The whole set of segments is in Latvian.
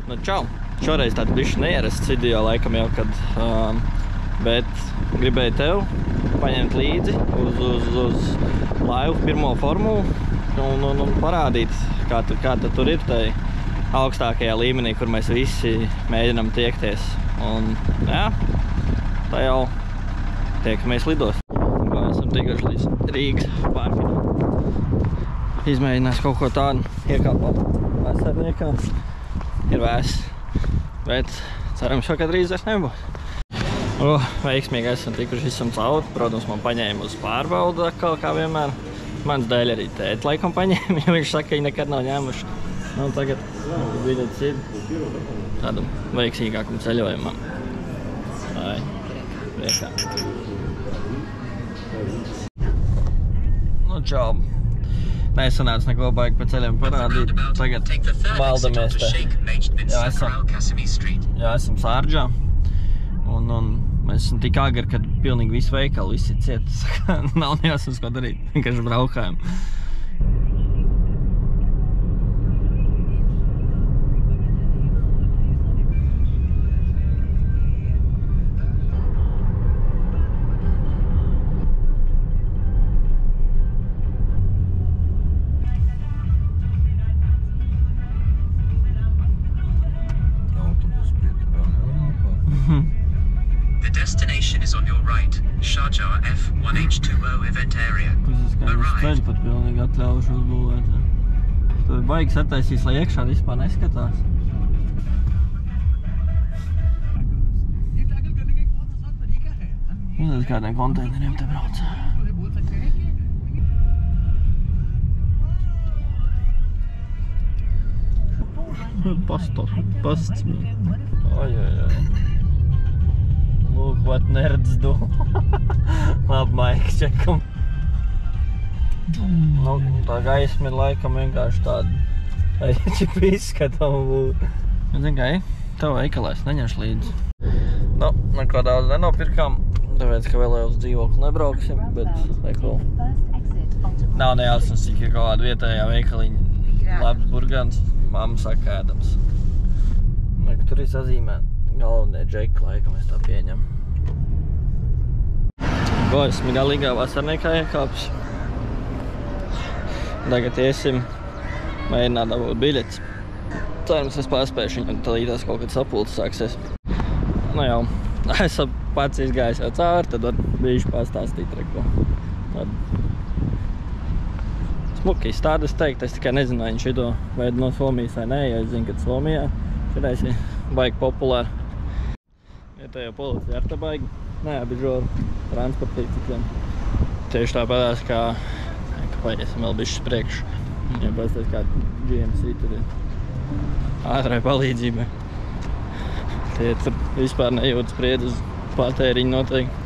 Nu, čau! Šoreiz tāda bišķi neierests video laikam jau, kad, bet gribēju tev paņemt līdzi uz laivu pirmo formulu un parādīt, kā tur ir tai augstākajā līmenī, kur mēs visi mēģinām tiekties. Un, jā, tā jau tiekamies lidos. Esam tikuši līdz Rīgas pārkinam. Izmēģinās kaut ko tādu iekāpāt vasarniekā. Ir vēss, bet cerams, ka drīz vairs nebūs. Veiksmīgi esam tikuši visam cauri. Protams, man paņēma uz pārbaudu atkal, kā vienmēr. Mans dēļ arī tēti laikam paņēma, jo viņš saka, ka viņi nekad nav ņēmuši. Nu, tagad biļetes ir tādam veiksmīgākam ceļojumam. Tā priekā. Nu, čau. Nesanāca neko baigi pa ceļiem parādīt. Tagad valdamies te. Jā, esam Sārģā. Un mēs esam tik agri, kad pilnīgi visu veikalu visi ciet. Nav nejāsams, ko darīt. Vienkārši braukājam. The destination is on your right. Sharjah F1H20 event area. Ceļu pat pilnīgi atļaujuši uzbūvēt. Tu baigi sataisīs, lai iekšā vispār neskatās. Uz kādiem konteineriem te brauc. Pasts. Ojojoj. Look what nerds do. Labi, Maiks, čekam. Nu, tā gaisma ir laikam vienkārši tāda. Ai, čip izskatām būtu. Zin kā, tev veikalēs neņemšu līdzi. Nu, neko daudz nenopirkām, tāpēc, ka vēl jau uz dzīvokli nebrauksim, bet neko. Nav nejāsams, cik ir kaut kāda vietējā veikaliņa labs burgans. Mamma saka ēdams. Tur ir sazīmē galvenie džeki, laikam es tā pieņem. Esmu galīgā vasarniekā iekāpis. Tagad iesim mēģināt dabūt biļetes. Cerams, es paspēšu viņam talītās kaut kad sapulces sāksies. Nu jau, esmu pats izgājis jau cauri, tad var bijuši pastāstīt reko. Smuki izstādes teikt, es tikai nezinu, vai viņš šito veidu no Somijas vai nē, jo es zinu, ka Somijā šitais ir baigi populāri. Vietējo policija ar te baigi neapbižoru transportlīdzekļiem. Tieši tāpatās, kā paiesim vēl bišķis priekš. Viņam pastāst, kā GMC tur ir ātrai palīdzībai. Tie tur vispār nejūt spriedz uz patēriņu noteikti.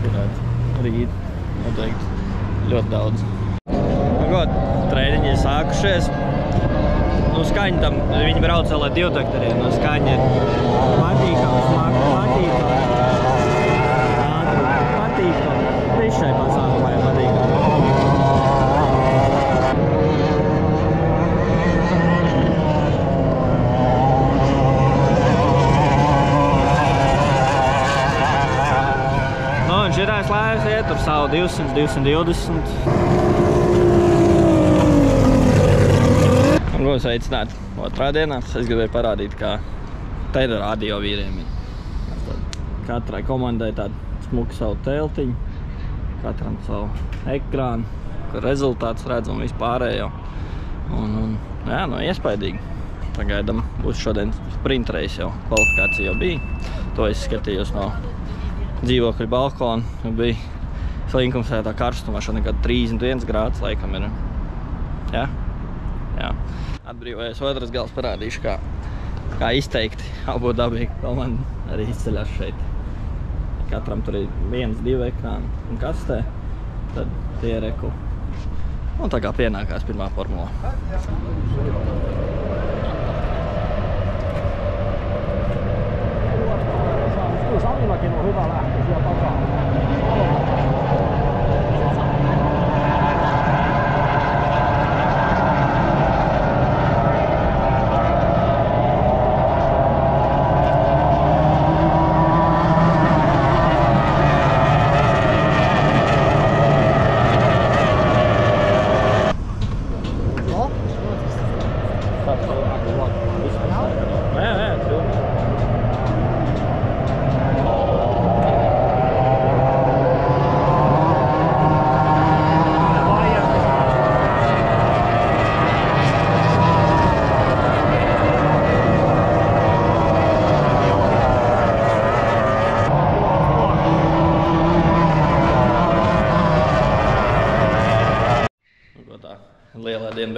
Pirāt rīt noteikti ļoti daudz. Trēniņi ir sākušies. Nu, skaņa tam, viņi brauc vēl ar divtaktariem. Nu, skaņa ir patīkams, patīkam. Viss šai pasākumā ir patīkam. Nu, un šitās laivas iet tur savu 200, 220. Ko sveicināt otrā dienā. Es gribēju parādīt, kā te ir radio vīriem. Katrai komandai tādu smuku savu teltiņu, katram savu ekrānu, kur rezultāts redz un vispārējo. Jā, nu iespaidīgi. Pagaidam būs šodien sprint race jau. Kvalifikācija jau bija. To es skatījos no dzīvokļa balkona. Bija slinkums tā karstumā, šodien nekad 31 grāds laikam ir. Jā? Jā. Atbrīvojies otras gals, parādīšu, kā izteikti Abu Dabī komanda arī izceļās šeit. Katram tur ir 1-2 ekrāni un kastē, tad tie reku. Un tā kā pienākās pirmā formula.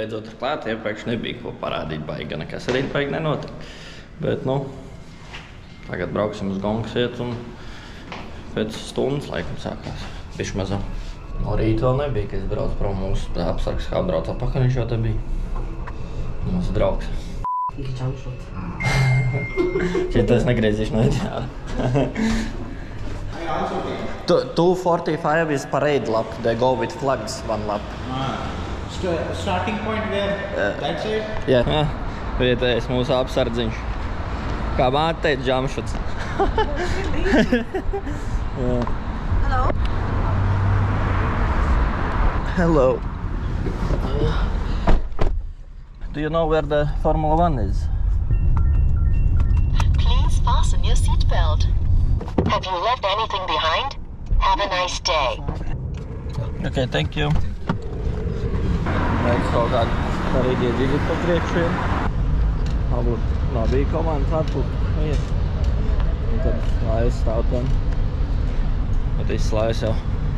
beidzot ir klāt, iepriekš nebija ko parādīt baigi, nekas arī baigi nenotika. Bet, nu, tagad brauksim uz Gongas iet un pēc stundas laikam sākās bišķi mazā. No rīta vēl nebija, kad es braucu prom mūsu apsargs, kā brauc atpakaļ, viņš jau te bija. Mūsu draugs. Šeit es negriezīšu no ideāli. 245 is parade lap. They go with flags, one lap. Starting point where that side? Yeah. Vietējais mūsu apsardziņš. Kā māte teica, jumpshots. Hello. Do you know where the Formula 1 is? Please fasten your seatbelt. Have you left anything behind? Have a nice day. Okay, thank you. Mēs kaut kādu parīdie dzigi pa priekšiem. Nav bija komandas atpūt iet. Un tad Laivis stāv tam. Bet viss Laivis jau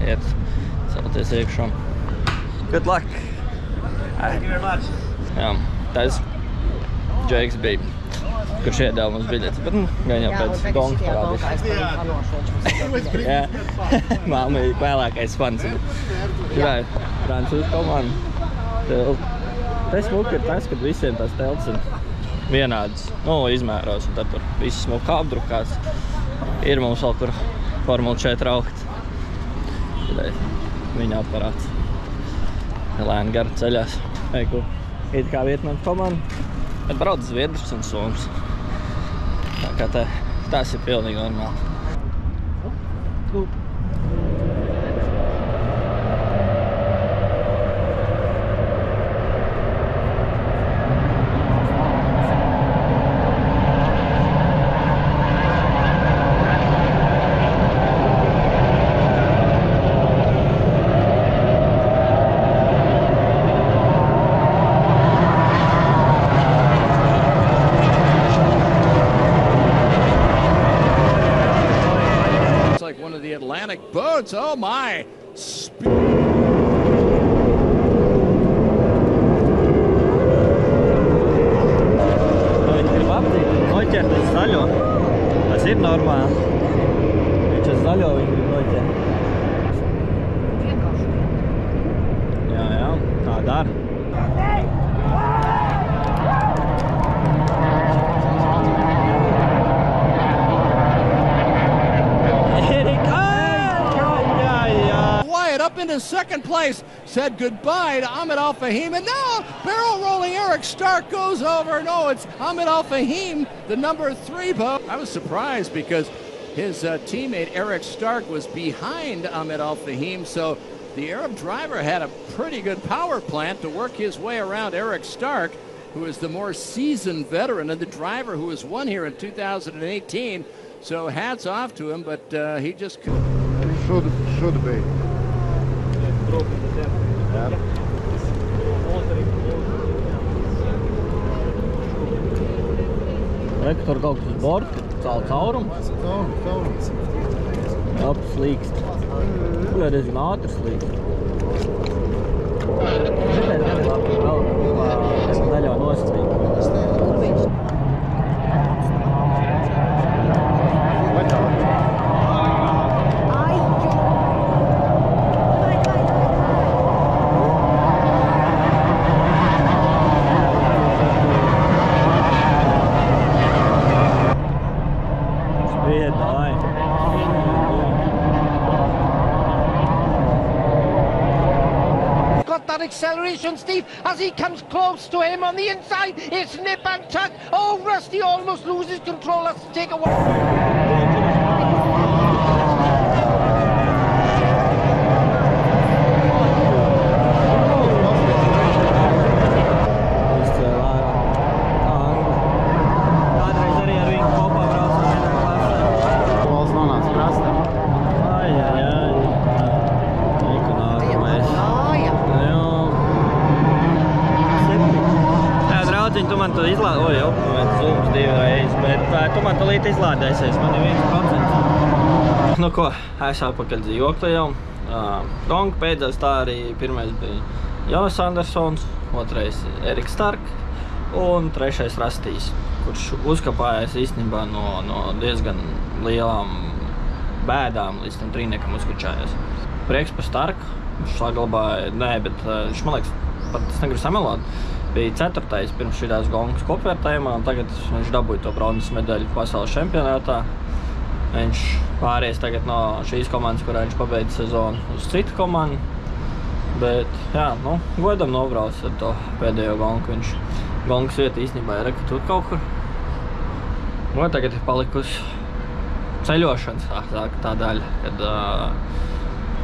iet celties iekšā. Good luck! Thank you very much. Jā, tas Džeiks bija, kurš iedēva mums biļetes, bet gan jau pēc Gongas parādīs. Jā, māma ir vēlākais fans. Grāja Francūzes komanda. Te smuki ir tas, kad visiem tās telts ir vienādas, izmēros, un tad tur viss smuki apdrukās. Ir mums vēl kur Formula 4 raukt. Viņa aparāts. Lēni gar ceļās. It kā Vietnams komanda, bet brauc Zviedrs un Soms. Tā kā tas ir pilnīgi normāli. Boats, oh my! Viņi grib aptīt, noķert uz zaļo. Tas ir normāli. Viņš uz zaļo viņi grib noķert. Jā, tā dara. Up into second place, said goodbye to Ahmed Al Fahim, and now barrel rolling Eric Stark goes over. No, it's Ahmed Al Fahim, the number 3 boat. I was surprised because his teammate Eric Stark was behind Ahmed Al Fahim, so the Arab driver had a pretty good power plant to work his way around Eric Stark, who is the more seasoned veteran and the driver who has won here in 2018. So hats off to him, but he just should be. Reku tur kaut kas uz borta, caurums. Caurums. Labi, slīkst. Tur ir diezgan ātri slīkst. Šitais gan labi, vēl daļā nostrīk. Acceleration, Steve, as he comes close to him on the inside. It's nip and tuck. Oh, Rusty almost loses control. Has to take a walk. Tu man to izlādēji, zooms 2 reizes, bet tu man to līdz izlādēsies, man ir 1%. Nu ko, es atpakaļ dzīvokli jau. Gonga beidzās, tā arī pirmais bija Jonas Andersons, otrais Eriks Stark un trešais Rastijs, kurš uzkapājas īstenībā no diezgan lielām bēdām līdz tam trīniekam uzkučājās. Prieks par Starku, viņš saglabāja, bet viņš, man liekas, pat es negribu samelot, bija 4. pirms šitās gongas kopvērtējumā, un tagad viņš dabūja to bronzas medaļu pasaules čempionātā. Viņš pāries tagad no šīs komandas, kurā viņš pabeidza sezonu, uz citu komandu. Bet, jā, godam nobrauc ar to pēdējo gongu. Viņš gongas vieta īstenībā ir tur kaut kur. Un tagad ir palikusi ceļošanas tā daļa, kad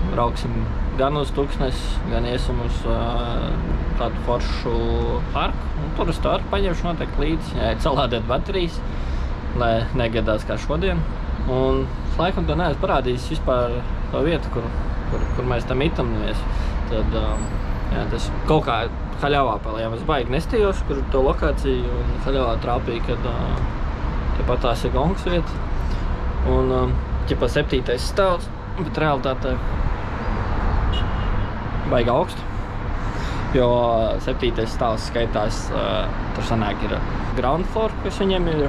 brauksim gan uz Tuksnesi, gan iesim uz tādu foršu parku. Un tur uz parku paņemšu noteikti līdzi, salādēt baterijas, lai negadās kā šodien. Un laikam to neesmu parādījis vispār to vietu, kur mēs tam itamies. Tad, jā, tas kaut kā haļavā palējām. Es baigi nestījos, kur to lokāciju, un haļavā trāpīja, kad tepat tās ir gongas vieta. Un ķipa 7. stāvs, bet realitātē baigi augstu. Jo 7. stāvs skaitās, tur sanāk ir ground floor, kas viņiem ir,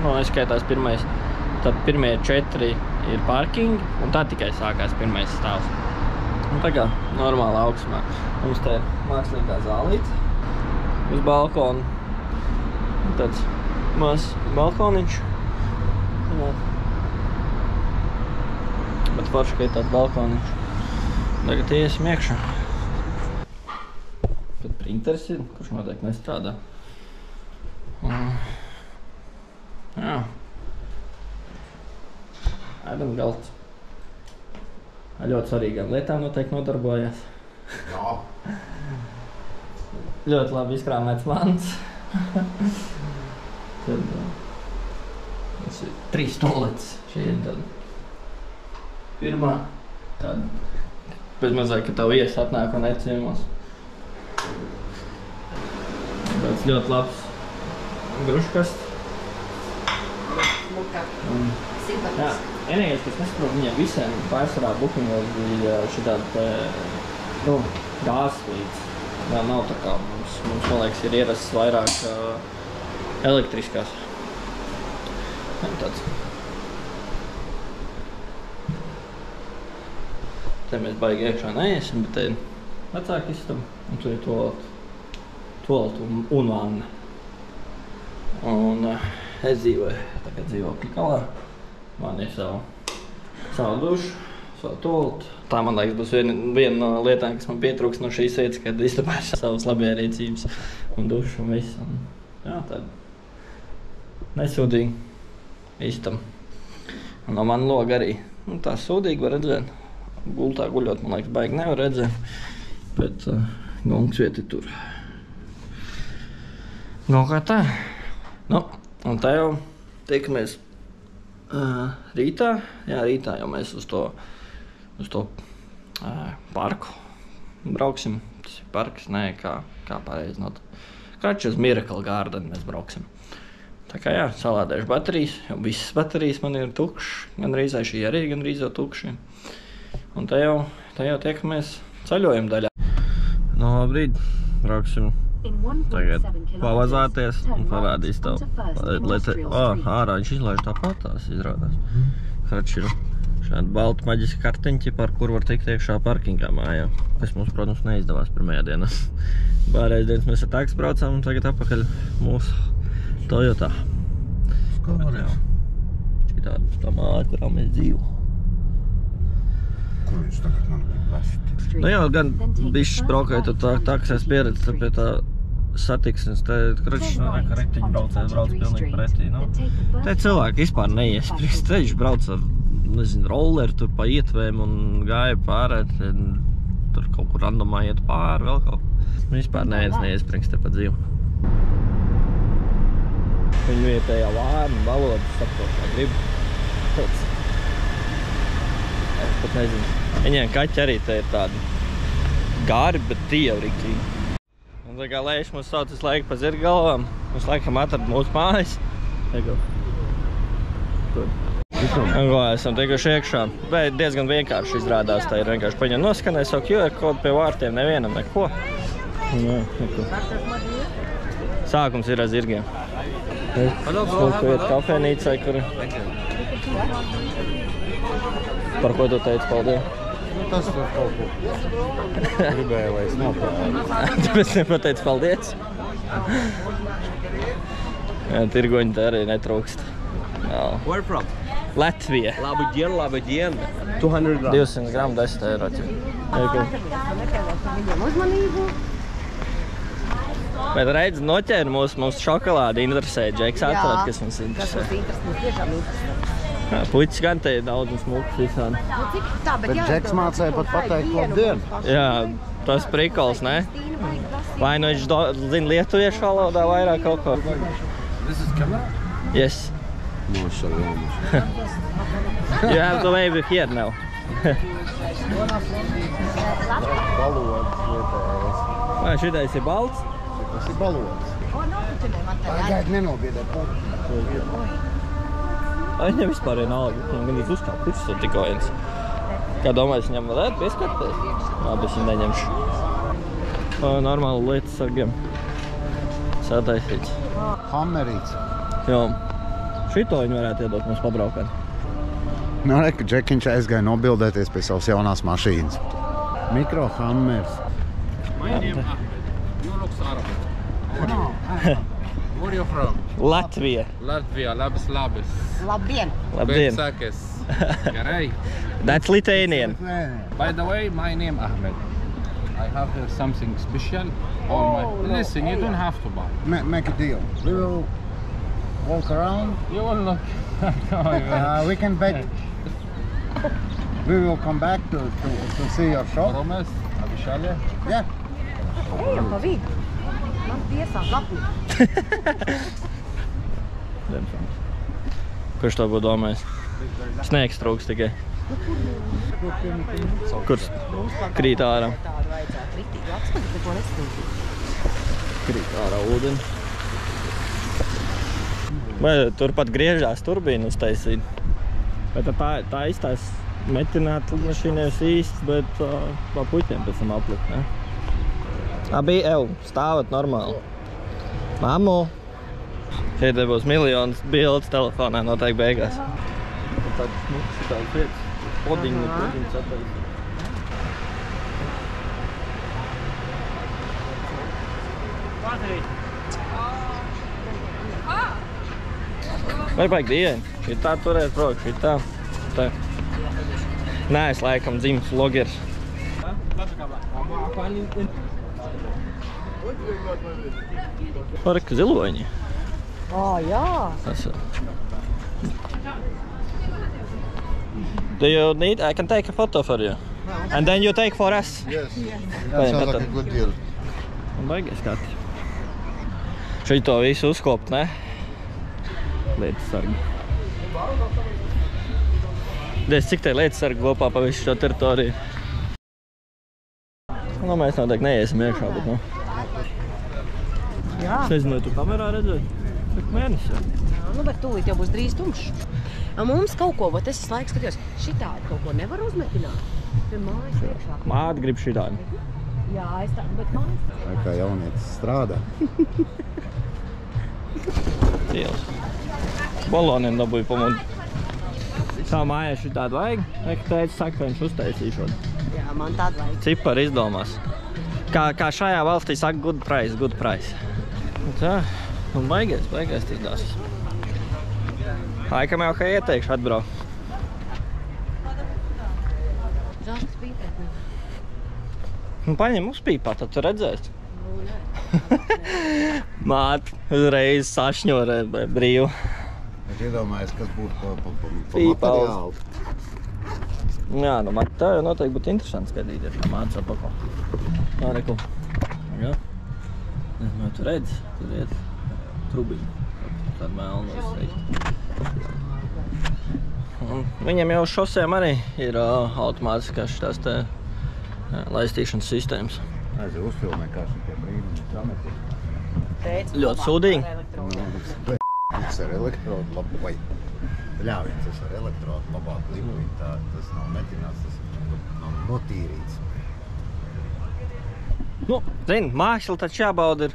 neskaitās pirmais. Tad pirmie 4 ir parkingi, un tā tikai sākās 1. stāvs. Un tā kā normāla augstumā. Mums te ir mākslīgā zālīte uz balkonu. Tāds mazs balkoniņš. Jā. Bet forši, ka ir tāds balkoniņš. Tagad iesim iekšā. Pat printeris ir, kurš noteikti nestrādā. Jā. Ēdam galds. Ļoti svarīgām lietām noteikti nodarbojas. Jā. Ļoti labi izkrāmēts mans. Tad tas ir 3 toaletes. Šī ir tad pirmā. Tad pēc mazāk, ka tavu viesi atnāk un ieciemos. Tāds ļoti labs gruškasts. Jā, vienīgais, kas nesaprot, viņiem visiem pārsvarā bookingos bija šitādi gāzes līdz. Vēl nav tā kā mums man liekas, ir ierasts vairāk elektriskās. Tāds. Te mēs baigi iekšā neiesim, bet te ir vecāka istaba, un tur ir toaleta un vanna. Un es dzīvoju tagad dzīvokļa kalā. Man ir savu dušu, savu toaletu. Tā, man liekas, būs viena no lietām, kas man pietrūks no šīs vietas, kad istabā ir savas labierīcības un dušu un viss. Jā, tāda nesūdīga istaba. Un no man loga arī. Tā sūdīgi var redzēt. Gultā guļot, man liekas, baigi nevar redzēt. Bet gongas vieta ir tur. Kaut kā tā. Un tā jau tiekamies rītā. Jā, rītā jau mēs uz to parku brauksim. Tas ir parks, kā pareizi not. Krači uz Miracle Garden mēs brauksim. Tā kā jā, salādēšu baterijas, jo visas baterijas man ir tukšas. Gan rīzai šī arī, gan rīzo tukši. Un tā jau tiekamies ceļojuma daļā. No labrīt, brauksim tagad pavazāties un parādīs tev. Ārā viņš izlaiž tāpat tās izrādās. Krači ir šāda balta maģiska kartiņķi, par kur var tikt iekšā parkingā mājā. Kas mums, protams, neizdevās pirmajā dienā. Pārējais dienas mēs ar taks braucām un tagad apakaļ mūsu Toyotā. Šī tā māja, kurā mēs dzīvo. Kur viņš tagad man grib vest? Jā, gan bišķis braukājot tā, kas es pieredzu pie tā satiksmes. Te kračs retiņu braucējs brauc pilnīgi pretī. Te cilvēki vispār neiesprīst. Te viņš brauc ar, rolleri tur pa ietvēm un gāja pārēt. Tur kaut kur randomā iet pāri, vēl kaut. Vispār neiesprīst te pa dzīvu. Viņu vietējā vārnu valodu saprot, kā grib. Tāds. Es pat nezinu. Viņiem kaķi arī te ir tādi gari, bet tievi riktīgi. Un tā kā Leiš mums sauc visu laiku pa zirga galvām, mums laikam atrad mūsu mājas. Un ko, esam tikuši iekšā. Bet diezgan vienkārši izrādās. Tā ir vienkārši paņem noskanēja savu QR kodu pie vārtiem, nevienam neko. Jā, neko. Sākums ir ar zirgiem. Kaut ko iet kafēnīcai, kur... Par ko tu teici paldies? Tas tur kaut ko. Gribēju, lai es nopērku. Tāpēc nepateici paldies? Jā, tirgoņi te arī netrūkst. Where from? Latvija. Labdien, labdien. 200 grams. 200 gramu 10 eiro. Bet redz, noķēra mums šokolādi interesē. Džeks atrad, kas mums interesē. Puķis gan te ir daudz un smuks visādi. Bet Džeks mācēja pat pateikt labdien. Jā, tas prikols, ne? Vai nu viņš zina lietuviešu valodā vairāk kaut ko? This is camera? Yes. Mašallah. You have to wave here now. Balots vietējais. Vai šitais ir balts? Tas ir balots. Gaid nenobiedēt puķi. Viņam vispār ir nalga. Viņam gan uzkāp puķis tur tikko viens. Kā domāju, viņam varētu pieskarties? Labi, es viņu neņemšu. Normāli lietas sargiem. Sataisīts. Hammerīts. Jo. Šito viņi varētu iedot mums pabraukāt. Nu, re, ka Džekiņš aizgāja nobildēties pie savas jaunās mašīnas. Mikrohammers. My name you look Arab. Where you from? Latvija. Latvia, labs. Labdien. Sakes. Garai. That's Lithuanian. By the way, my name Ahmed. I have here something special. Listen, you don't have to buy. Make a deal. We will walk around. You will look. We can bet. We will come back to see your shop. Promise? Обещали? Yeah. Kurš to būtu domājis? Sniegs trūks tikai. Kurš krīt ārā? Krīt ārā ūdeni. Vai turpat griežās turbīnu uztaisīt? Bet tā iztās metināt lidmašīnēs īsts, bet pa puķiem pēc tam aplikt, ne? Abi stāvat normāli. Mamu! Šeit te būs miljonas bildes telefonā noteikti beigās. Tādas smukas ir tādas vietas. Podiņu sataisīt. Vai baigi dieņi? Ir tā turēt prokšu, ir tā. Nē, es laikam dzimis vlogers. Parka ziloņi. Jā. Do you need? I can take a photo for you. And then you take for us. Yes. That sounds like a good deal. Baigi skati. Šito visu uzkopt, ne? Lietas sargi. Diez, cik te lietas sargi kopā pa visu šo teritoriju? Nu, mēs noteikti neiesim iekšā, bet, nu. Jā. Es nezinu, vai tu kamerā redzēt? Bet mēnesis jau. Nu, bet tūlīt jau būs drīz tumšs. Mums kaut ko, bet es laiku skatījos, šitādi kaut ko nevar uzmetināt. Pie mājas iekšā. Māte grib šitādi. Jā, es tādu, bet mājas. Tā kā jaunietis strādā. Cielas. Baloniem dabūju pamudu. Savu mājā šitādi vajag? Vai, ka teica, saka, ka viņš uztaisīšot. Jā, man tādu vajag. Cipari izdomās. Kā šajā valstī saka, good price. Tā, un baigais tas dās. Laikam jau, ka ieteikšu atbraukt. Žāskas pīpēt. Nu, paņem uzpīpāt, tad tu redzēsi. Māte uzreiz sašņorē brīvu. Es iedomājos, kas būtu pa Pīpals. materiālu. Jā, nu, tā jau noteikti būtu interesanti skatīt, ja tā mātes apako. Nā, reku. Jā. Nezinu, tu redzi, tur iet trubiņu. Tāda melna uzteikt. Viņam jau uz šosēm arī ir automātiskās šitās te laistīšanas sistēmas. Aiziet uzfilmē, kā šitie brīvumi trameti. Ļoti sūdīgi. Tas ar elektrodu labu, vai ļāviens, tas ar elektrodu labāk limuļi, tas nav metināts, tas nav notīrīts. Nu, zini, māksla taču jābauda ir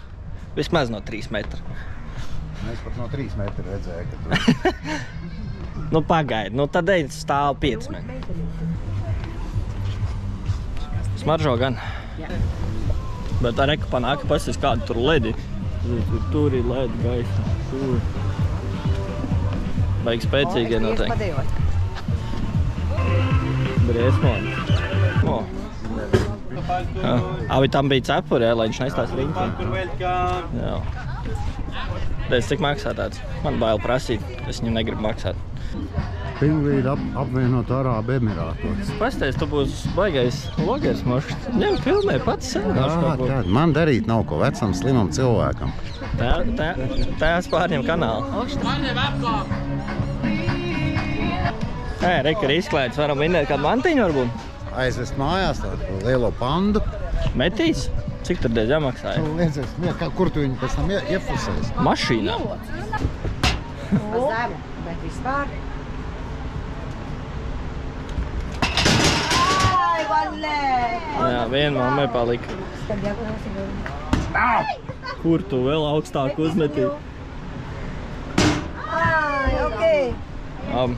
vismaz no 3 metru. Es pat no 3 metru redzēju, ka tu... Nu, pagaidi, nu tad ej stāv 5 metru. Smaržo gan. Bet tā reka panāk, ka pasīs kādu tur ledi. Tur ir ledi gaisa. Tur. Baigi spēcīgie noteikti. Briesmoni. O. Abi tam bija cepuri, lai viņš neizstās riņķi. Jā. Reiz cik maksā tāds? Man bail prasīt, es viņam negribu maksāt. Pingvīdi apvienot Arābu Emirātos. Pastāst, tu būsi baigais logers mošs. Ņem filmē pats senāšu kaut ko. Man darīt nav ko vecam, slimam cilvēkam. Tās pārņem kanālu. Reka ir izklēts, varam vinnēt kādu mantiņu varbūt? Aizvest mājās tādu lielo pandu. Metīs? Cik tur diez jāmaksāja? Liecies, kur tu viņu pēc tam iefusēsi? Mašīnā. Zemu, bet vispār. Jā, viena mammai palika. Kur tu vēl augstāk uzmetī?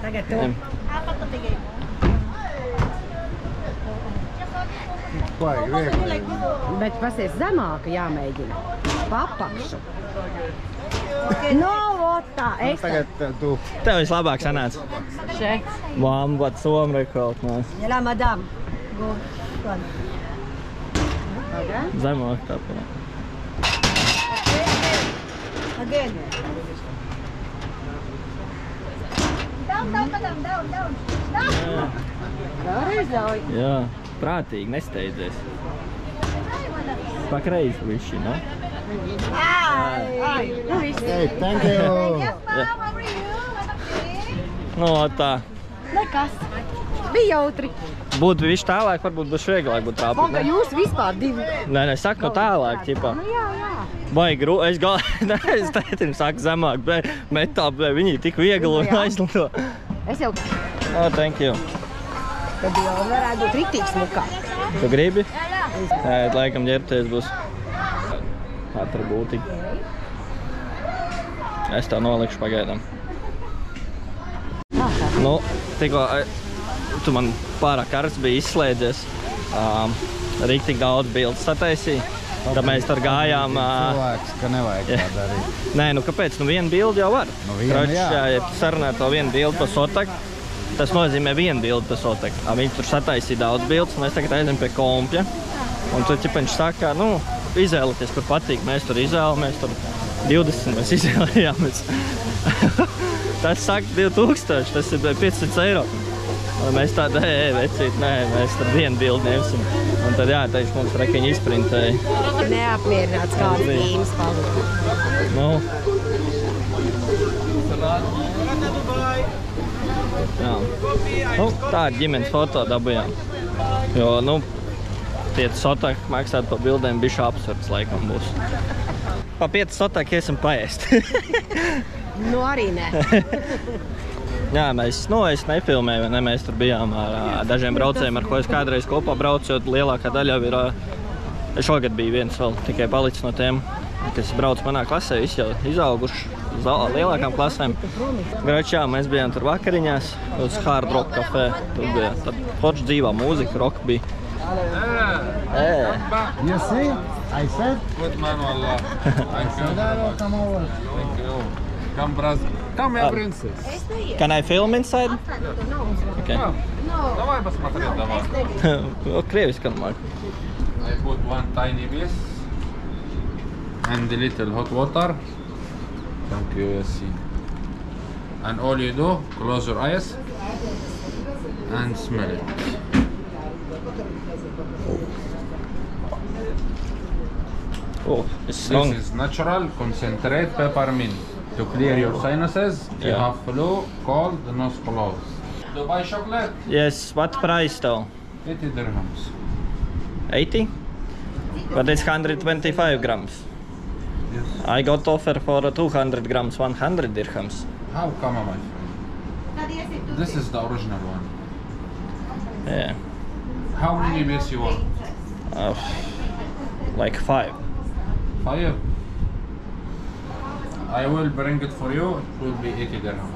Tagad tu. Baigi viegli. Bet pasies zemāka jāmēģina. Papakšu. No, tā, es Tagad tu... Tev vislabāk sanāca. šeit. Vambat somrekalt mās. Jēlā, madam. Zemāk tāpēc. Again. Vēlreiz ļauj. Jā, prātīgi, nesteidzies. Pakreiz viši, no? Nu, viss. Hey, thank you! No tā. Nekas. Bija jautri. Būtu viši tālāk, varbūt būs vieglāk būt trāpīt, Poga, ne? jūs vispār divi. Nē, saku no tālāk, ķipā. Nu, jā. Vai es tētim saku zemāk, bet metā, viņi tik viegli un aizlido. Es jau... Oh, thank you. Tad jau varētu būt riktīgi smukā. Tu gribi? Jā, laikam ģērbties būs atribūti. Es tā nolikšu pagaidām. Nu, tikko tu man pārāk karsts bija izslēdzies. Riktīgi daudz bildes sataisīja. Tad mēs tur gājām. Cilvēks, ka nevajag tā darīt. Nē, nu kāpēc? Nu vienu bildi jau var. Nu vienu, jā. Ja tu sarunā to vienu bildi pa sotaku, tas nozīmē vienu bildi pa sotaku. Viņi tur sataisīja daudz bildes, un mēs tagad aizem pie kompja. Un tad ķipaņš saka, nu, izvēlēties, kur patīk. Mēs tur izvēlamies, tur 20 mēs izvēlējāmies. Tas saka 2000, tas ir 500 eiro. Un mēs tāda, vecīt, nē, mēs tad vienu bildi ņemsim. Un tad jā, teiks, mums rekiņi izprintēja. Neapmierināts kāds tīms palika. Nu. Jā. Nu, tāda ģimenes foto dabujām. Jo, nu, 5 sotak maksāt pa bildēm bišķi absurds laikam būs. Pa 5 sotak iesim paēst. Nu, arī ne. Jā, es nefilmēju, ne, mēs tur bijām ar dažiem braucējiem, ar ko es kādreiz kopā braucu, jo lielākā daļa jau ir, šogad bija viens vēl tikai palicis no tiem, kas brauc manā klasē, visi jau izauguši uz lielākām klasēm. Grač, jā, mēs bijām tur vakariņās uz Hard Rock kafē, tur bija tad forša dzīvā mūzika, rock bija. You see? I said? Good man, wallah. Thank you. Come over. Thank you. Come, brother. Come here, princess. Can I film inside? Okay. Давай посмотри, давай. Krieviski kan māk. I put one tiny piece and a little hot water. Thank you, Yassine. And all you do, close your eyes and smell it. Oh, it's strong. This is natural concentrate peppermint. To clear your sinuses, you Yeah. have flu, cold, nose closed. Dubai chocolate, Yes, what price though? 80 dirhams. 80? But it's 125 grams. Yes. I got offer for 200 grams, 100 dirhams. How come, my friend? This is the original one. Yeah. How many beers you want? like 5. 5. I will bring it for you. It will be 80 dirham.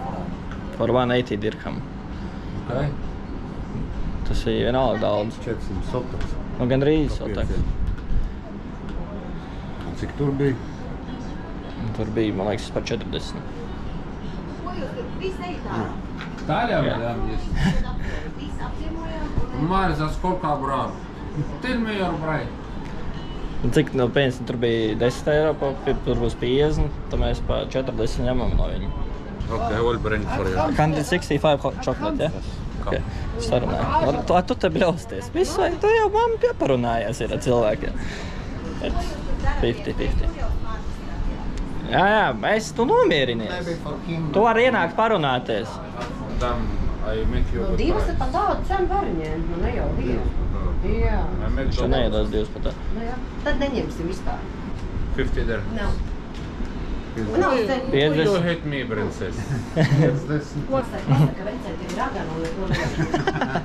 For 180 dirham. Okay. Tas ir vienalga daudz. 400 sotaks. Nu, gandrīz sotaks. Un cik tur bija? Tur bija, man liekas, par 40. Talia madam, yes. Mare, za skolka bravo. Tell me your price. Cik, nu, piemēram, tur bija 10 eiro, tur būs 50, tad mēs pa 40 ņemam no viņa. Okay, I will bring for you. 165 chocolate, ja? Okay. Sarunāju. Tu te bļausties. Visu, vai tu jau man pieparunājies ir ar cilvēkiem. 50-50. Jā, tu nomierinies. Tu vari ienākt parunāties. Madam, I make you Nu, 2 ir pat daudz cenu variņiem, nu ne jau 2. Jā. Viņš te neiedos 2 pat tā. Nu jā, tad neņemsim vispār. 50 dirham. Nav. Nav cenu. 50. You hit me, princess. Ko pasaka, vencēt ir ragana un to nevar.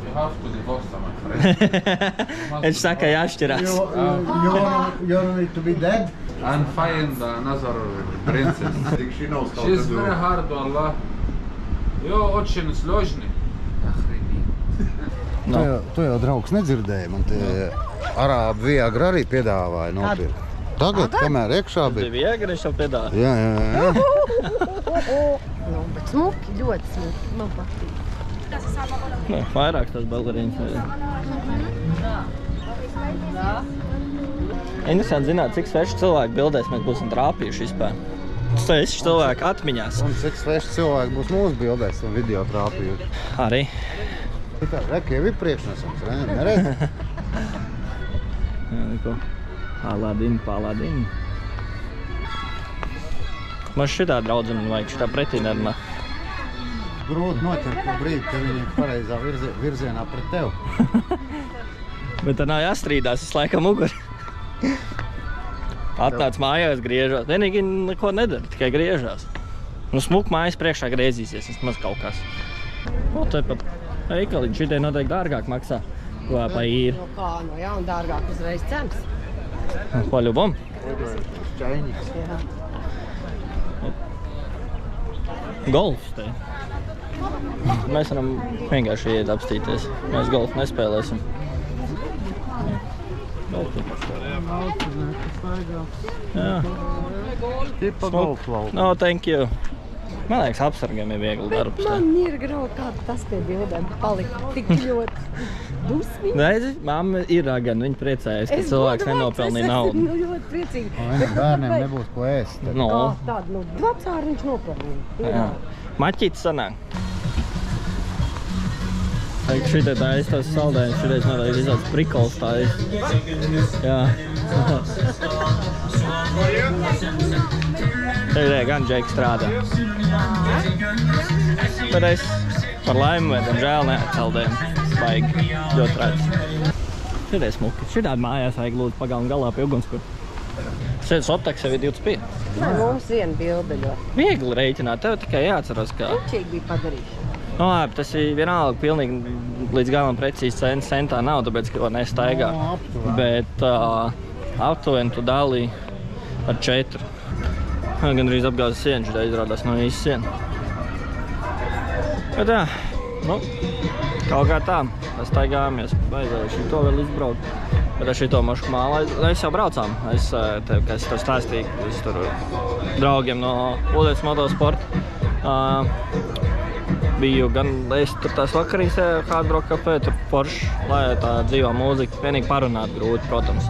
You have to divorce my friend. Viņš saka, jāšķirās. You need to be dead? And find another princess. She knows how She's to do. very hard, wallah. Jo, очень сложный. Tu jau, draugs, nedzirdēji. Man te arābu Viagra arī piedāvāja nopirkt. Tagad, kamēr iekšā bija. Viagra viņš jau piedāvā. Jā. Nu, bet smuki, ļoti smuki. Man patīk. Nu, vairāk tās baleriņas. Interesanti zināt, cik sveši cilvēki bildēs mēs būsim trāpījuši vispār. Sveši cilvēki atmiņās. Un cik sveši cilvēki būs mūsu bildēs un video trāpījuši. Arī. Reka jau ir priekšnesums, neredz? Jā, neko. Paladin. Man šitā draudzene vajag, šitā pretī nerunā. Grūti noķert to brīdi, ka viņi ir pareizā virzienā pret tev. Bet tā nav jāstrīdās, es laikam muguri. Atnāc mājās, griežās. Vienīgi neko nedara, tikai griežās. Nu, smuk mājas priekšā griezīsies, vismaz kaut kas. Nu, te pat veikaliņi šitie noteikti dārgāk maksā. Ko pa īri. Nu kā, nu jā, un dārgāk uzreiz cenas. Ko ļubam? Čainiks. Jā. Golfs te. Mēs varam vienkārši iet apstīties. Mēs golfu nespēlēsim. Jā. Tipa golflauka. No, thank you. Man liekas, apsargiem ir viegli darbs. Man ir grauti, kā tas pie bildēm palika tik ļoti dusmīgi. Redzi, mamma ir ragana, viņa priecājas, ka cilvēks nenopelnīja naudu. Es ļoti priecīgi. Bērniem nebūs ko ēst. No. Tāda, nu, vecāri viņš nopelnīja. Jā. Maķītis sanāk. Šitai tā ir tās saldējumus, šitais noteikti izauds prikols tā ir. Jā. Te gan Džeki strādā. Bet es par laimi vai diemžēl neatceldēju. Baigi ļoti redz. Šitai smuki. Šitādi mājās vajag lūdzu pagalmu galā pie ugunskura. Sotaks jau ir 25. Nē, mums viena bilde ļoti. Viegli reiķināt, tev tikai jāatceras, kā. Pučīgi bija padarījuši. Nu, labi, tas ir vienalga pilnīgi līdz galam precīzi centā nav, tāpēc, ka nestaigā. Bet aptuveni tu dalī ar 4. Gan arī apgāzes sienu, šitā izrādās no īsti sienu. Bet jā, nu, kaut kā tā, mēs staigājamies, vajadzēja šito vēl izbraukt. Bet ar šito mašku mālu es jau braucām. Es tev stāstīju, ka es tur draugiem no Ulētas motosporta. Biju gan es tur tās vakarīs Hard Rock Café, tur forši, lai tā dzīvā mūzika, vienīgi parunāt grūti, protams.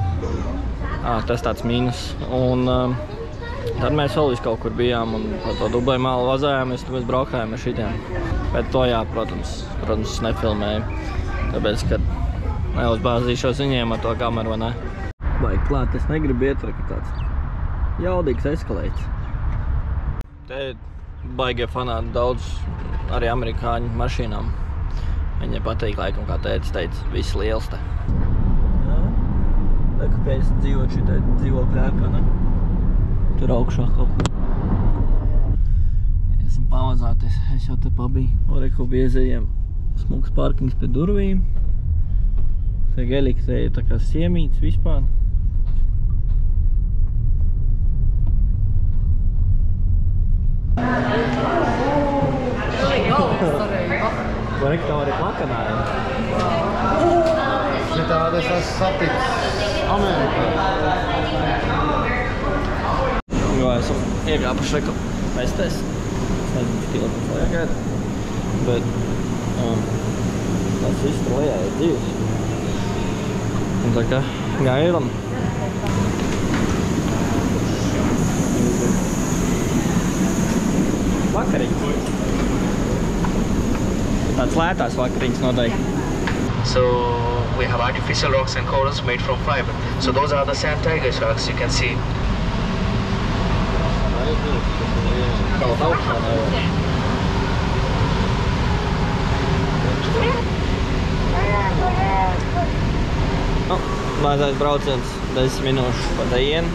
Tas tāds mīnus. Un tad mēs vēl visu kaut kur bijām un par to Dubai mālu vazājāmies, tad mēs braukājām ar šitiem. Bet to jā, protams, nefilmēju, tāpēc, ka neuzbāzīšos viņiem ar to kameru, vai ne? Baigi klāt, es negribu iet, ka tāds jaudīgs eskalēts. Te baigie fanāti daudz arī amerikāņu mašīnām. Viņai patīk, laikam, kā tētis teica, viss liels te. Jā, tā kā pēc dzīvot šitai dzīvokļu ēkā, ne? Tur augšā kaut kur. Esam pamazāties, es jau te pabiju. Oreku biezajiem smuks parkings pie durvīm. Te geļiki te ir tā kā siemīts vispār. Vai nekā tev arī plakanāja? Šitādi es esmu satiks Amerikā. Jo, esam iegāpuši reku pestēs. Es nezinu, cik ilgi mums vajag gaida. Bet tāds viss tur lejā ir dzīves. Un tā kā gaidam. Vakariņas. Tāds lētās vakariņas noteikti. So we have artificial rocks and corals made from fiber. So those are the sand tiger sharks you can see. Nu, mazais brauciens 10 minūšu pa Dajienu.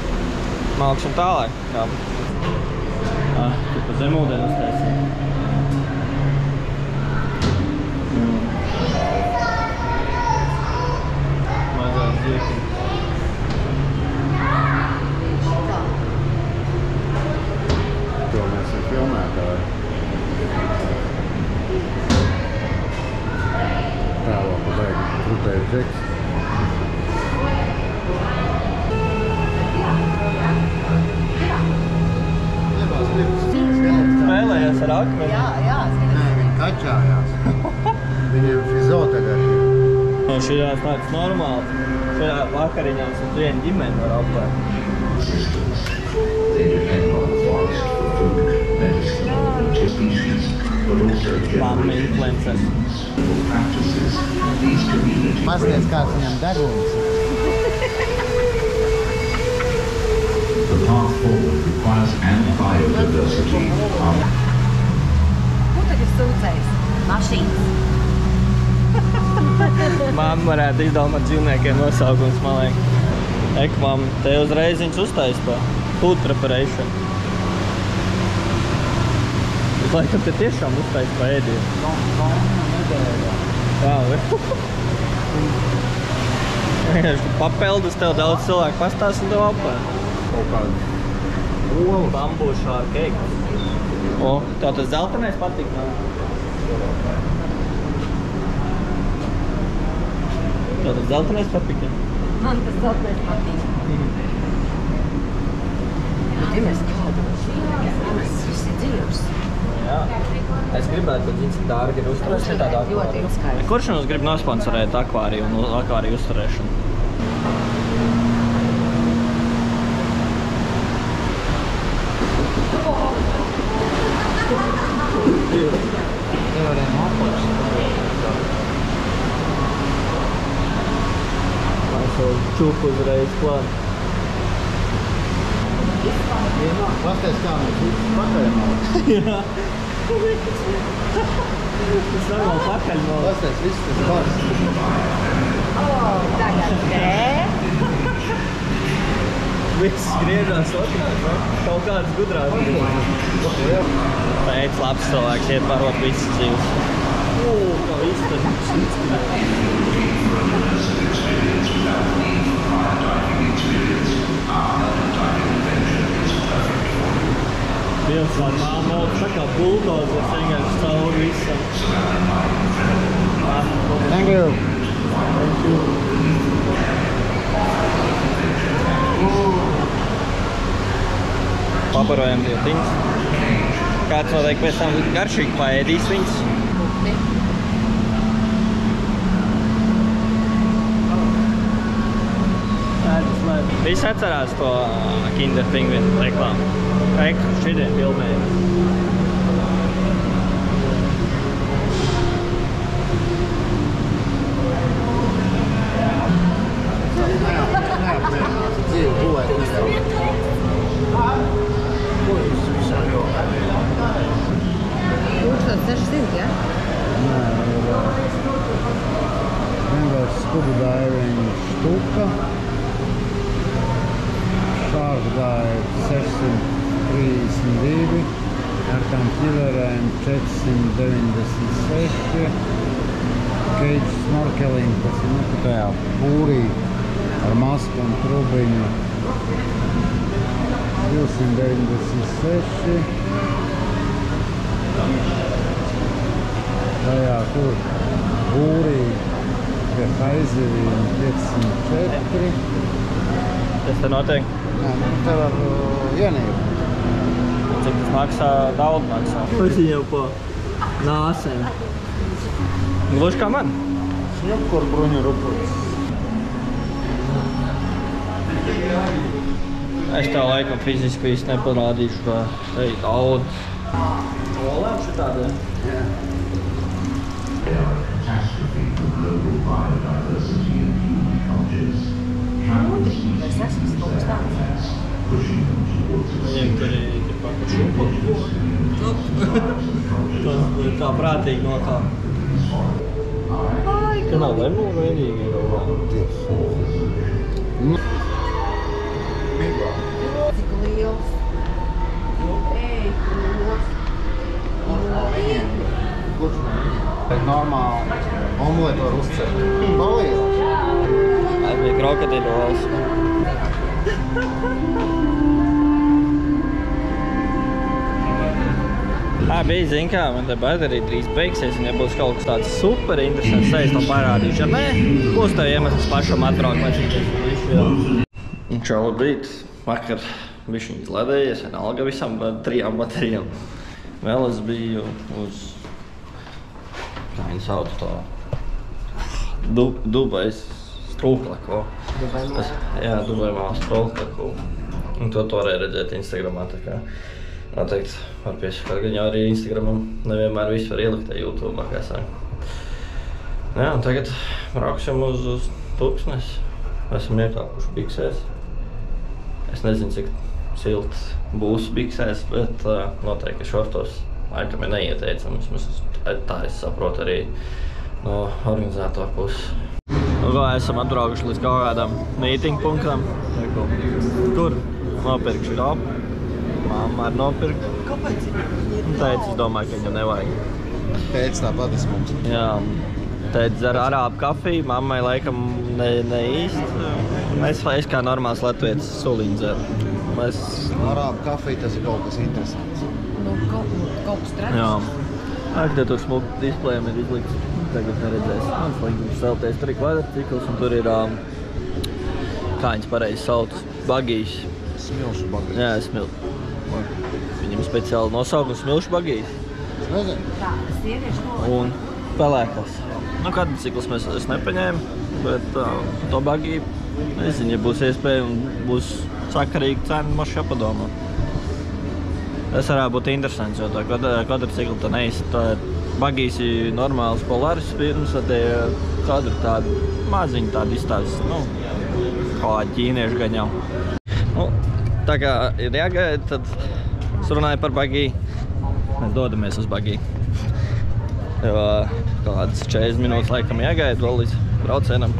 Malkšam tālāk. Jā. Pa zemūdeni uztaisīt. Mazais dzīvki. To mēs esam filmētāji. Tālāk pabeigti trupēju džeks. Spēlējies ar akmeni? Jā, Nē, viņi kačājās. Viņiem fizoterapija. No šajās tāds normāls. Šajā vakariņās un viena ģimene var apvērt. Mamma influencer. Pasties, kāds viņam deguns. The path forward requires biodiversity. Ko tagad sūcējis? Mašīnas. Mamma varētu izdomāt dzīvniekiem nosaukums, man liekas. Ek, mamma, te uzreiz viņš uztais to food preparation. Bet laikam te tiešām uztais pa ēdienu. Jā, vienkārši papeldus tev daudz cilvēku pastās un tev apēd. Kaut kādu Bambu shark egg. O, tev tas zeltenais patīk, nav? Tev tas zeltenais patīk, ja? Man tas zeltenais patīk. Bet ja mēs kādu mēs visi dzīvs. Jā. Es gribētu, bet viņas dārgi ir uzturēšana. Uzturēt ļoti skaisti. Kurš mums grib nosponsorēt akvāriju un akvāriju uzturēšanu? nevarējām apakšs. Mēs jau čupu uzreiz klāt. Pasties, kā mēs visi pakaļmāk. Jā. Tas var vēl pakaļmāk. Pasties, viss tas bars. Tagad nē. Viss griežās otrās, vai? Kaut kāds gudrās griežās. Pēc labs cilvēks iet parot visas dzīves. Kā viss tas Dievs, man māma tā kā buldozers vienkārši cauri visam. Thank you. Pabarojam tie tiņas. Kāds noteikti pēc tam garšīgi paēdīs viņas. Visi atcerās to Kinder Pingvinu reklāmu. Reku šitiem filmējiem. Neapmierinās dzīvi, gulēt neļauj. Ko jūs visā jau? 1600, ja? Nē, ir vienkārši scuba diving štuka. Shark dive 632, ar tām killerēm 496. cage snorkeling, tas ir tajā pūrī ar masku un trubiņu. 296. Tajā tur pūrī pie haiziviem 504. Kas te notiek? Nē, nu te var ienīkt. Cik tas maksā? Daudz maksā. Es viņu pa nāsēm. Gluži kā man. Šņupku ar bruņu rupulis. Es tev laikam fiziski visu neparādīšu, kā te ir daudz. Olēm šitādi? Jā. They are a catastrophe for global biodiversity and human cultures. Countless species lose their habitats, pushing them towards Viņiem tur ir tas tā prātīgi nokā. Ka nav lemūna vienīgi. Cik liels. Ej, Bet normāli omleti var uzcert. Palielu. Tas bija krokodīļu olas. Bija, zin kā, man te baterija drīz beigsies, un ja būs kaut kas tāds super interesants, tad es to parādīšu. Ja nē, būs tev iemesls pašam atbraukt, lai šities visu jau. Un šobrīd, vakar bišķiņ izladējies, vienalga visam 3 baterijām. Vēl es biju uz, kā viņi sauc to, Dubais strūklaku. Jā, Dubai māla strūklaku. Un to varēja redzēt Instagramā, tā kā. Noteikti var piesakāt, gan jau arī Instagramam nevienmēr visu var ielikt YouTube, kā saka. Jā, un tagad brauksim uz Tuksnes. Esam iekāpuši biksēs. Es nezinu, cik silts būs biksēs, bet noteikti šortos laikam ir neieteicams. Tā es saprotu arī no organizātora puses. Nu, esam atbraukuši līdz kaut kādam mītingu punktam. Kur nopirkšu ropu. Mamma arī nopirka. Kāpēc? Teica, es domāju, ka viņam nevajag. Teica tāpat es mums. Jā, teica dzer arābu kafiju, mammai laikam ne īsti. Es kā normāls latvietis suliņu dzeru. Arābu kafija, tas ir kaut kas interesants. Nu, kaut kas traks. Jā. Te tur smuku displejam ir izlikts. Tagad neredzēs. Mans linkums celties. Tur ir kvadratcikls un tur ir, kā viņas pareizi sauc, bagījs. Smilšu bagījs. Jā, smilšu. Viņam speciāli nosaukums smilšu bagījs. Es nezinu. Tā, sieviešu to. Un pelēkos. Nu, kvadratcikls es nepaņēmu, bet to bagīju, nezinu, ja būs iespēja un būs sakarīga cena, maši jāpadomā. Tas varētu būt interesants, jo tā kvadratcikli tā neizsaka. Tā bagījs ir normāls polāris pirms, tad kvadru tādu maziņu tādu izstāvis, nu, kā ķīniešu gan jau. Nu, tā kā ir jāgaida, tad es runāju par bagīju. Mēs dodamies uz bagīju. Jo kādas 40 minūtes laikam jāgaida vēl līdz braucienam.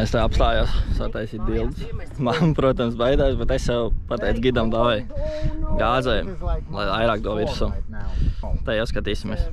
Es te apstājos sataisīt bildes. Mamma, protams, baidās, bet es jau pateicu gidam davai gāzēm, lai vairāk do virsu. Tā jau skatīsimies.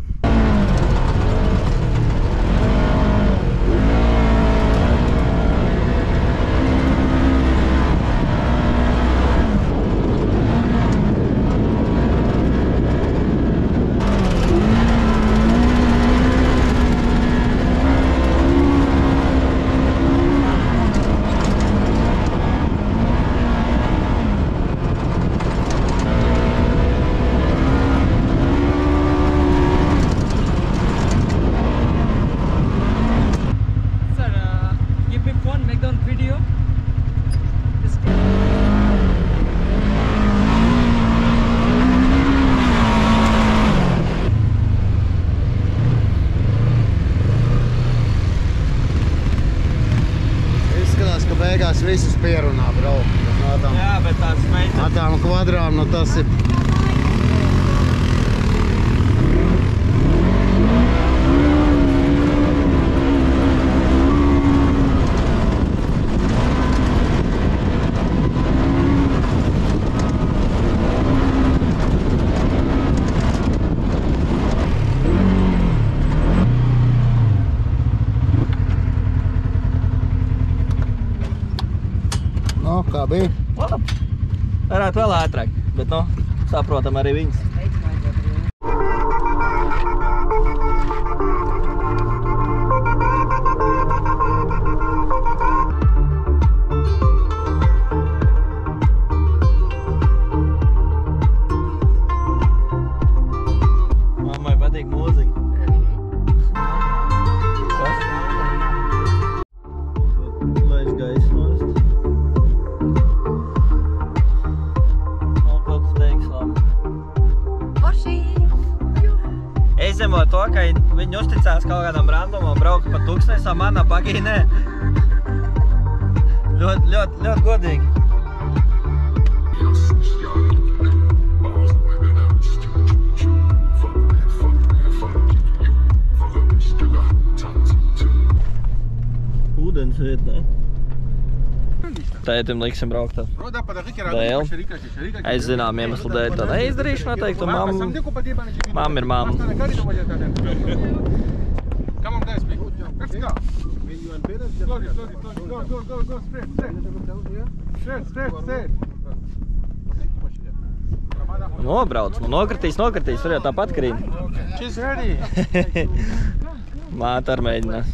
Beigās visus pierunā braukt. Jā, bet tāds meita. Ar tām kvadrām, nu tas ir... Kā bija? Varētu vēl ātrāk, bet, saprotam arī viņas. Mammai patīk mūziņa. Laiž gaisa nost. Izņemot to, ka viņi uzticās kaut kādam randumam braukt pa Tuksnesam, manā bagīnē. Ļoti godīgi. Ūdens vietnē. Tētim liksim braukt tā dēļ. Es zinām iemeslu dēļ tā neizdarīšu noteikti, un mamma ir mamma. Nobrauc, nokritīs, tur jau tāpat krīt. Māte ar mēģinās.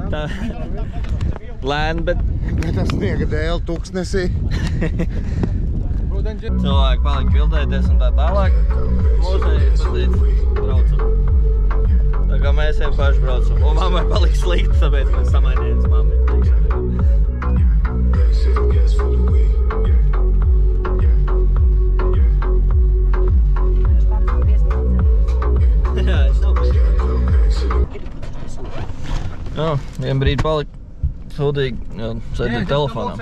Tā lēni, bet tas sniega dēļ Tuksnesī. Cilvēki palika bildēties un tā tālāk. Mūsēji patīc braucam. Tā kā mēs jau paši braucam. Un mammai palika slikti, tāpēc mēs samainījāmies mammi. Jā, vien brīdi palika sūdīgi, sēdēt telefonā.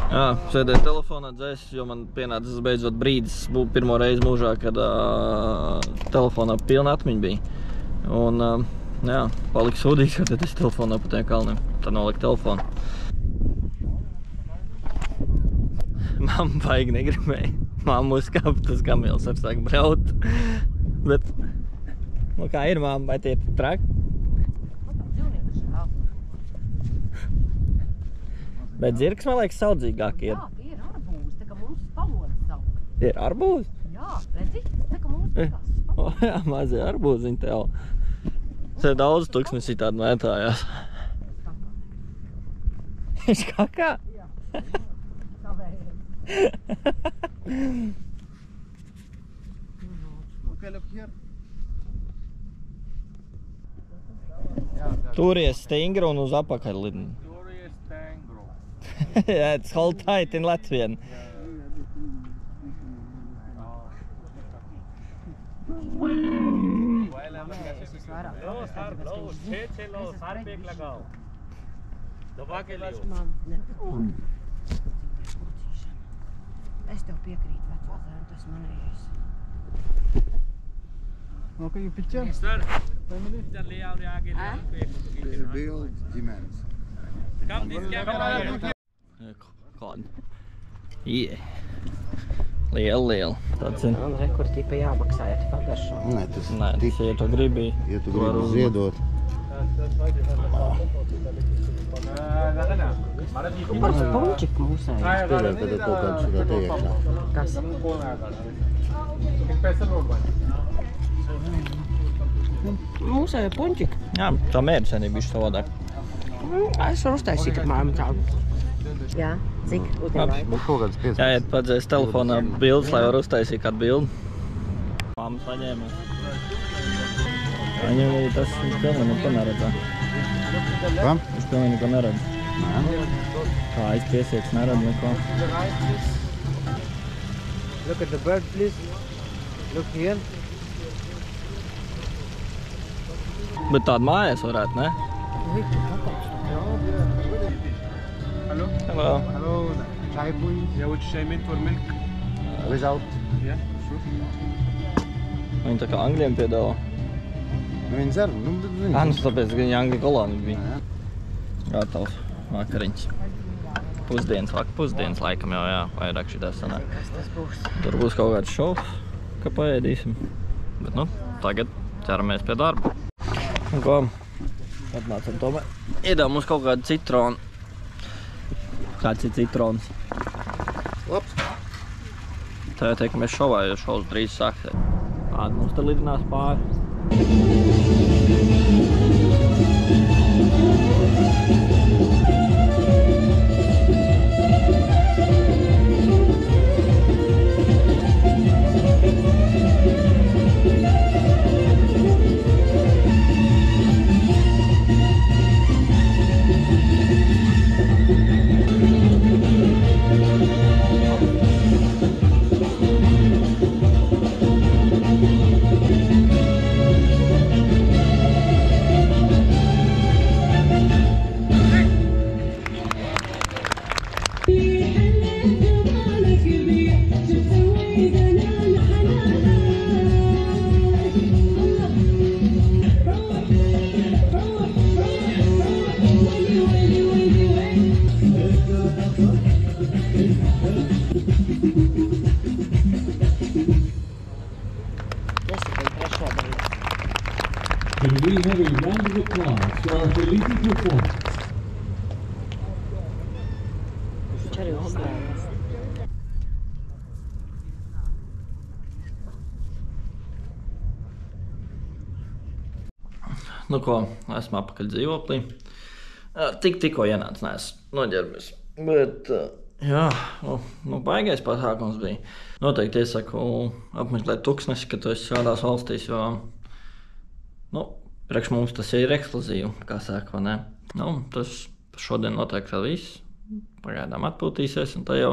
Jā, sēdēt telefonā dzēs, jo man pienācis beidzot brīdis pirmo reizi mūžā, kad telefonā pilna atmiņa bija. Un, jā, palika sūdīgs, kad es telefonā pa tiem kalniem. Tā nolika telefonu. Mamma baigi negribēja. Mamma uzkāpa tas kamils ar sāk braut. Bet, kā ir mamma, vai tie ir traki? Bet zirgs, man liekas, saudzīgāk ir. Jā, tie ir arbūzi, tā kā mums palodas saukt. Tie ir arbūzi? Jā, redzi, tā kā mums pakās palodas. Jā, mazie arbūziņi tev. Tas ir daudz Tuksnesī tādu mētājās. Viņš kakā? Jā, savējais. Turies stingri un uz apakaļ lidni. Turies stingru. Yeah, it's hold tight in Latvian. Es tev piekrītu, vecā zēna, tas manējais. Okay, you picture? Sir, Build demands. come this camera. Kāda? Yeah. Liela. Tāds ir. Un re, kur tipa jāmaksā, ja tu pagaršo. Nē, tas Nē, tas, ja tu gribi. Ja tu gribi ziedot. Par spončiku mūsēji. Spēlē, kad ir kaut kāds šitā te iekšā. Kas? Mūsēji pončika. Jā, tā mērķenība bišķi savādāk. Es varu uztaisīt apmēram tādu. Jā, cik? Uzdienlaik. Bet kaut kāds 5. Jā, iet padzēs telefonā bildes, lai var uztaisīt kādu bildi. Māmas paņēmās. Viņam arī tas pilnīgi neko neredzā. Kam? Tas pilnīgi neko neredz. Kā aizpiesieks neredz neko. Look at the bird, please. Look here. Bet tāda mājās varētu, ne? Hello? Hello. Hello, chai please. Yeah, which I meant for milk? Without. Yeah, sure. Viņi tā kā angļiem piedāvā. Viņi dzer, nu, viņi. Nu tāpēc, ka viņi angļu koloni bija. Gatavs vakariņš. Pusdienas laikam jau, jā, vairāk šitā sanāk. Kas tas būs? Tur būs kaut kāds šovs, ka paēdīsim. Bet, nu, tagad ķeramies pie darba. Un ko? Atnācam tomēr. Iedāv mums kaut kādu citronu. Kāds ir citrons? Labs. Tā jau teik, ka mēs šovā, jo šovs drīz sāksies. Tāda mums te lidinās pāri. Can we have a round of applause for our Felipe performance? Viņš arī uzstājās. Nu ko, esmu apakaļ dzīvoklī. Tikko ienāc, neesmu noģērbies. Bet, jā, nu baigais pasākums bija. Noteikti iesaku apmeklēt tuksnesi, kad tu esi šādās valstīs, jo, nu, priekš mums tas ir ekskluzīvi, kā saka, vai ne? Nu, tas šodien noteikti vēl viss. Pagaidām atpūtīsies, un tā jau